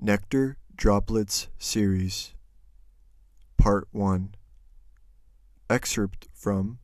Nectar Droplets Series Part 1. Excerpt from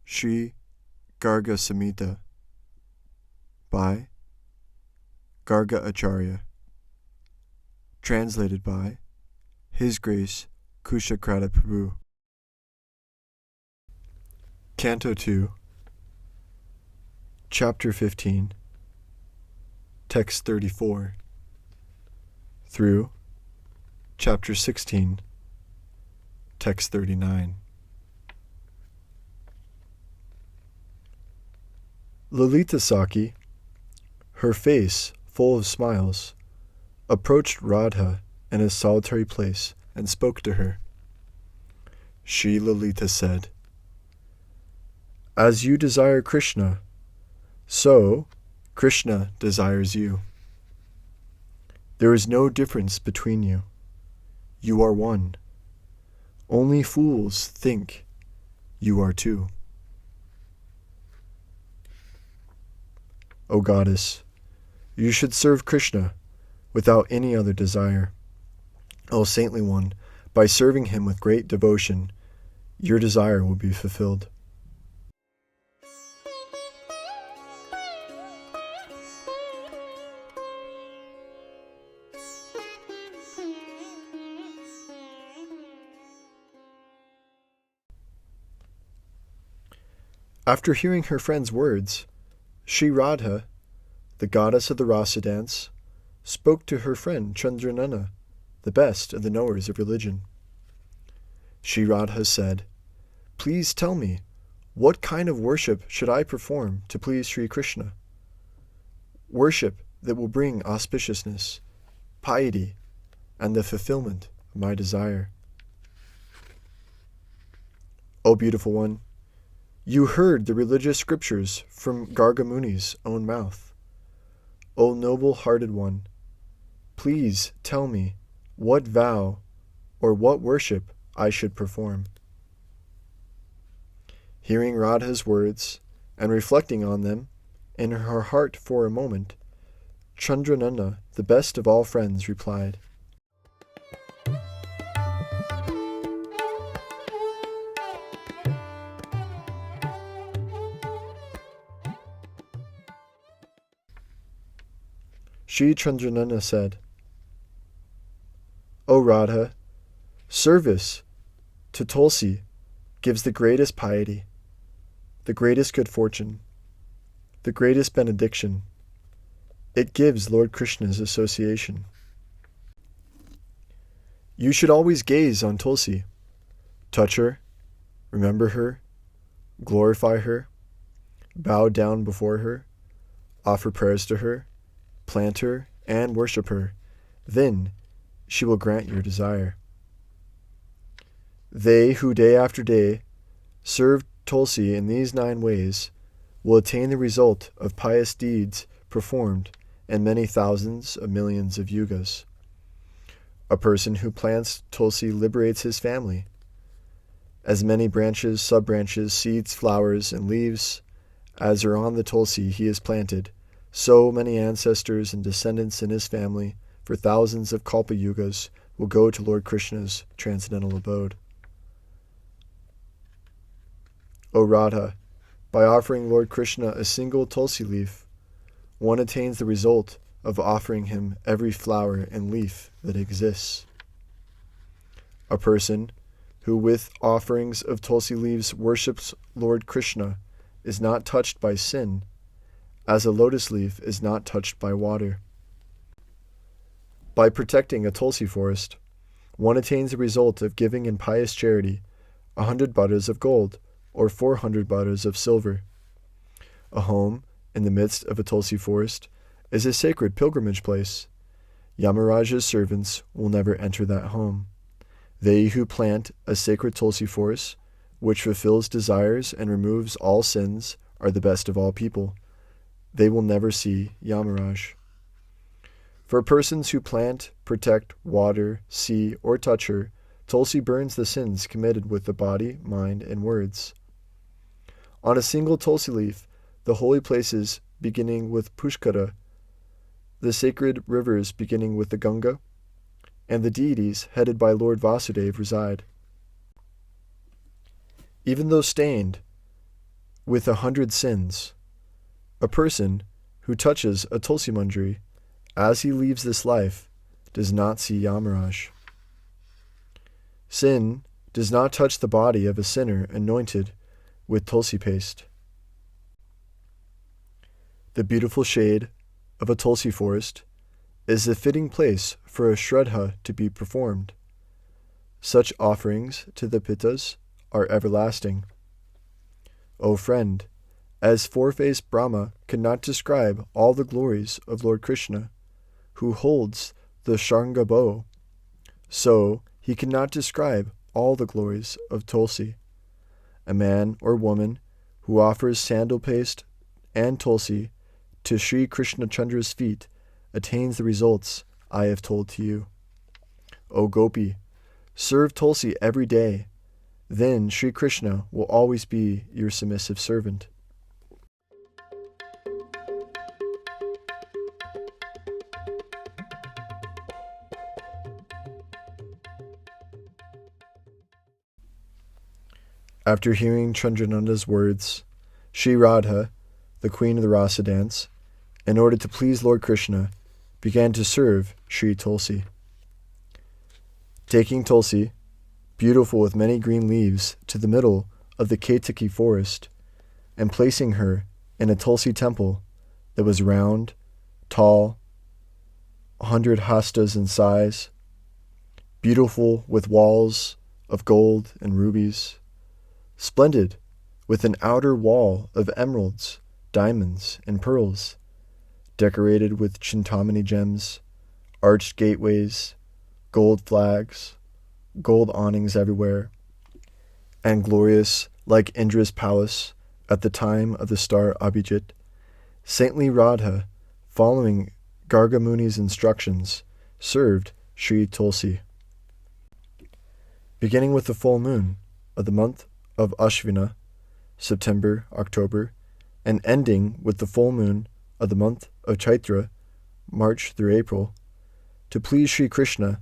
Sri Garga Samhita by Garga Acarya. Translated by His Grace Kusakratha Prabhu. Canto 2, Chapter 15, Text 34, through Chapter 16, Text 39. Lalita Saki, her face full of smiles, approached Radha in a solitary place and spoke to her. She, Lalita, said, "As you desire Krishna, so Krishna desires you. There is no difference between you. You are one. Only fools think you are two. O Goddess, you should serve Krishna without any other desire. O Saintly One, by serving him with great devotion, your desire will be fulfilled." After hearing her friend's words, Sri Radha, the goddess of the rasa dance, spoke to her friend Chandranana, the best of the knowers of religion. Sri Radha said, "Please tell me, what kind of worship should I perform to please Sri Krishna? Worship that will bring auspiciousness, piety, and the fulfillment of my desire." O beautiful one, you heard the religious scriptures from Garga Muni's own mouth. O noble-hearted one, please tell me what vow or what worship I should perform. Hearing Radha's words and reflecting on them in her heart for a moment, Chandranana, the best of all friends, replied, Sri Chandranana said, "O Radha, service to Tulasi gives the greatest piety, the greatest good fortune, the greatest benediction. It gives Lord Krishna's association. You should always gaze on Tulasi, touch her, remember her, glorify her, bow down before her, offer prayers to her, plant her, and worship her. Then she will grant your desire. They who day after day serve Tulasi in these 9 ways will attain the result of pious deeds performed in many thousands of millions of yugas. A person who plants Tulasi liberates his family. As many branches, sub-branches, seeds, flowers, and leaves as are on the Tulasi he has planted, so many ancestors and descendants in his family for thousands of kalpa yugas will go to Lord Krishna's transcendental abode. O Radha, by offering Lord Krishna a single Tulsi leaf, one attains the result of offering him every flower and leaf that exists. A person who with offerings of Tulsi leaves worships Lord Krishna is not touched by sin, as a lotus leaf is not touched by water. By protecting a Tulsi forest, one attains the result of giving in pious charity 100 butters of gold or 400 butters of silver. A home in the midst of a Tulsi forest is a sacred pilgrimage place. Yamaraja's servants will never enter that home. They who plant a sacred Tulsi forest, which fulfills desires and removes all sins, are the best of all people. They will never see Yamaraj. For persons who plant, protect, water, see, or touch her, Tulsi burns the sins committed with the body, mind, and words. On a single Tulsi leaf, the holy places beginning with Pushkara the sacred rivers beginning with the Ganga, and the deities headed by Lord Vasudeva reside. Even though stained with 100 sins, a person who touches a Tulsi Manjari as he leaves this life does not see Yamaraj. Sin does not touch the body of a sinner anointed with Tulsi paste. The beautiful shade of a Tulsi forest is the fitting place for a Shraddha to be performed. Such offerings to the Pittas are everlasting. O friend, as four-faced Brahma cannot describe all the glories of Lord Krishna, who holds the Sharanga bow, so he cannot describe all the glories of Tulsi. A man or woman who offers sandal paste and Tulsi to Sri Krishna Chandra's feet attains the results I have told to you. O Gopi, serve Tulsi every day, then Sri Krishna will always be your submissive servant. After hearing Chandrananda's words, Sri Radha, the queen of the Rasa dance, in order to please Lord Krishna, began to serve Sri Tulsi. Taking Tulsi, beautiful with many green leaves, to the middle of the Ketaki forest, and placing her in a Tulsi temple that was round, tall, 100 hastas in size, beautiful with walls of gold and rubies, splendid with an outer wall of emeralds, diamonds, and pearls, decorated with Chintamani gems, arched gateways, gold flags, gold awnings everywhere, and glorious like Indra's palace at the time of the star Abhijit, saintly Radha, following Garga Muni's instructions, served Sri Tulsi. Beginning with the full moon of the month of Ashvina, September, October, and ending with the full moon of the month of Chaitra, March through April, to please Sri Krishna,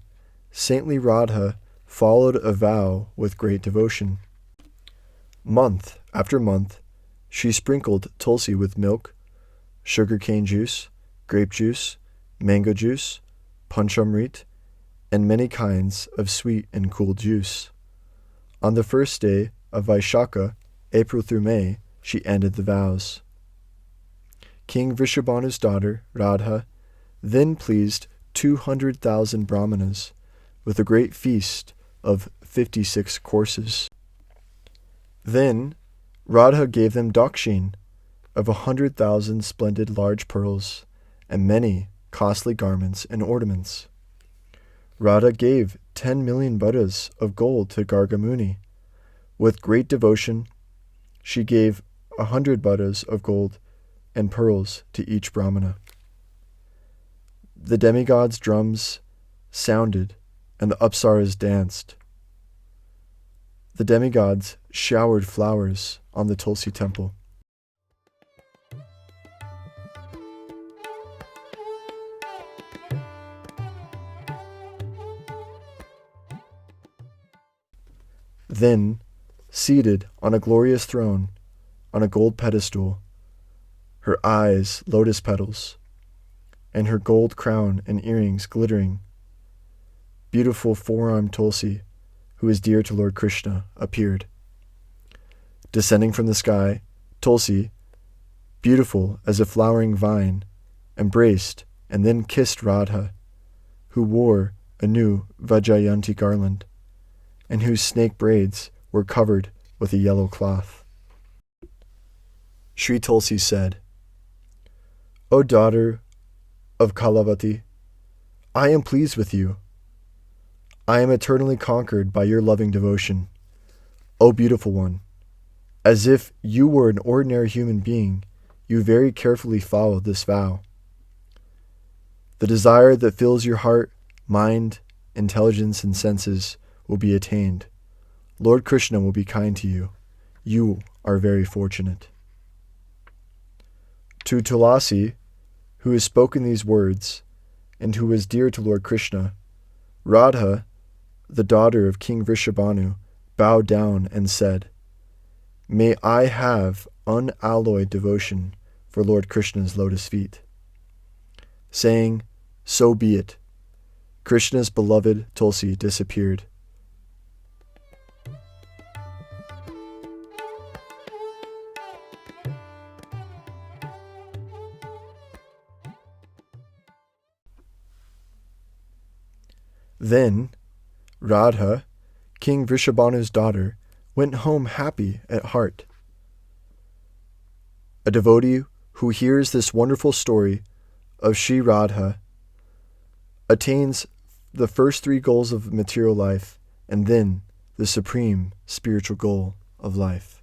saintly Radha followed a vow with great devotion. Month after month, she sprinkled Tulsi with milk, sugarcane juice, grape juice, mango juice, panchamrit, and many kinds of sweet and cool juice. On the first day of Vaishakha, April through May, she ended the vows. King Vrishabhanu's daughter, Radha, then pleased 200,000 brahmanas with a great feast of 56 courses. Then Radha gave them dakshin of 100,000 splendid large pearls and many costly garments and ornaments. Radha gave 10 million buddhas of gold to Garga Muni. With great devotion, she gave 100 buddhas of gold and pearls to each brahmana. The demigods' drums sounded and the apsaras danced. The demigods showered flowers on the Tulsi temple. Then, seated on a glorious throne, on a gold pedestal, her eyes lotus petals, and her gold crown and earrings glittering, beautiful four-armed Tulsi, who is dear to Lord Krishna, appeared. Descending from the sky, Tulsi, beautiful as a flowering vine, embraced and then kissed Radha, who wore a new Vajayanti garland, and whose snake braids were covered with a yellow cloth. Sri Tulsi said, "O daughter of Kalavati, I am pleased with you. I am eternally conquered by your loving devotion. O beautiful one, as if you were an ordinary human being, you very carefully followed this vow. The desire that fills your heart, mind, intelligence, and senses will be attained. Lord Krishna will be kind to you. You are very fortunate." To Tulasi, who has spoken these words, and who was dear to Lord Krishna, Radha, the daughter of King Vrishabhanu, bowed down and said, "May I have unalloyed devotion for Lord Krishna's lotus feet." Saying, "So be it," Krishna's beloved Tulasi disappeared. Then Radha, King Vrishabhanu's daughter, went home happy at heart. A devotee who hears this wonderful story of Sri Radha attains the first three goals of material life and then the supreme spiritual goal of life.